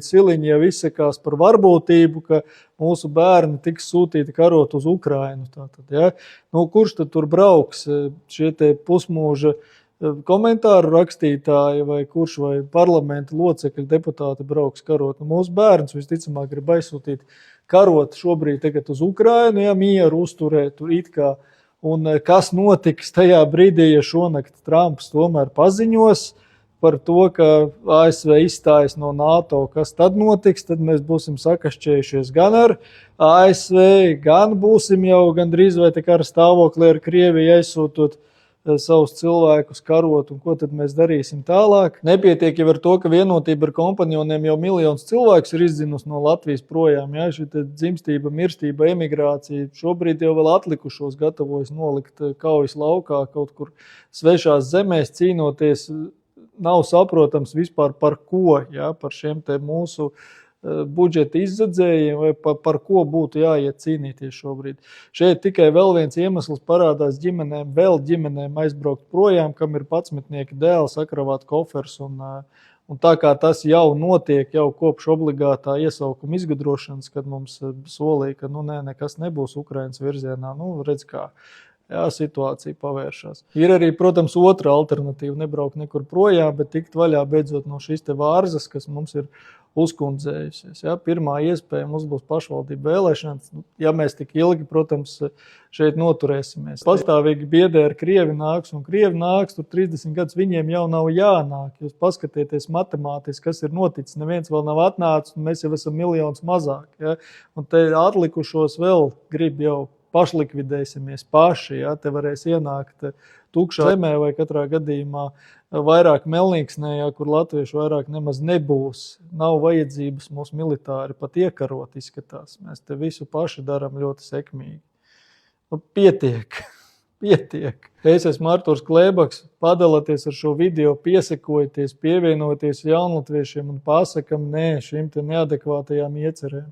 Siliņi jau izsakās par varbūtību, ka mūsu bērni tiks sūtīti karot uz Ukrainu. Tātad, ja? Nu, kurš tad tur brauks? Šie te pusmūža komentāru rakstītāji vai kurš vai parlamenta locekļi deputāti brauks karot? Nu, mūsu bērns visticamāk grib aizsūtīt karot šobrīd tagad uz Ukrainu, ja mieru uzturēt tur it kā. Un kas notiks tajā brīdī, ja šonakt Trumps tomēr paziņos par to, ka ASV izstājas no NATO, kas tad notiks, tad mēs būsim sakašķējušies gan ar ASV, gan būsim jau gandrīz vai tā kā ar stāvokli ar Krieviju aizsūtot savus cilvēkus karot, un ko tad mēs darīsim tālāk. Nepietiek jau ar to, ka Vienotība ar kompanioniem jau miljonus cilvēkus ir izdzinusi no Latvijas projām. Ja? Šī dzimstība, mirstība, emigrācija šobrīd jau vēl atlikušos gatavojas nolikt kaujas laukā kaut kur svešās zemēs cīnoties. Nav saprotams vispār par ko, ja, par šiem te mūsu budžeta izzadzējiem vai par ko būtu jāiet cīnīties šobrīd. Šeit tikai vēl viens iemesls parādās ģimenēm aizbraukt projām, kam ir 11 dēli, sakravāt koferus un tā kā tas jau notiek jau kopš obligātā iesaukuma izgudrošanas, kad mums solīja, ka nekas nebūs Ukrainas virzienā, redz kā. Jā, situācija pavēršās. Ir arī, protams, otra alternatīva, nebraukt nekur projām, bet tikt vaļā beidzot no šīs te vārzas, kas mums ir uzkundzējusies. Jā, pirmā iespēja mums būs pašvaldību vēlēšanas, ja mēs tik ilgi, protams, šeit noturēsimies. Pastāvīgi biedē ar Krievi nāks, un Krievi nāks, tur 30 gadus viņiem jau nav jānāk. Jūs paskatieties matemātiski, kas ir noticis, neviens vēl nav atnācis, un mēs jau esam miljonus mazāk. Ja? Un te atlikušos vēl grib jau pašlikvidēsimies paši, ja, te varēs ienākt tukšā zemē vai katrā gadījumā vairāk Melnīksnē, ja, kur latviešu vairāk nemaz nebūs. Nav vajadzības mūsu militāri pat iekarot izskatās. Mēs te visu paši daram ļoti sekmīgi. Pietiek. Es esmu Arturs Klēbaks, padalieties ar šo video, piesakojieties, pievienojieties jaunlatviešiem un pasakam nē šīm te neadekvātajām iecerēm.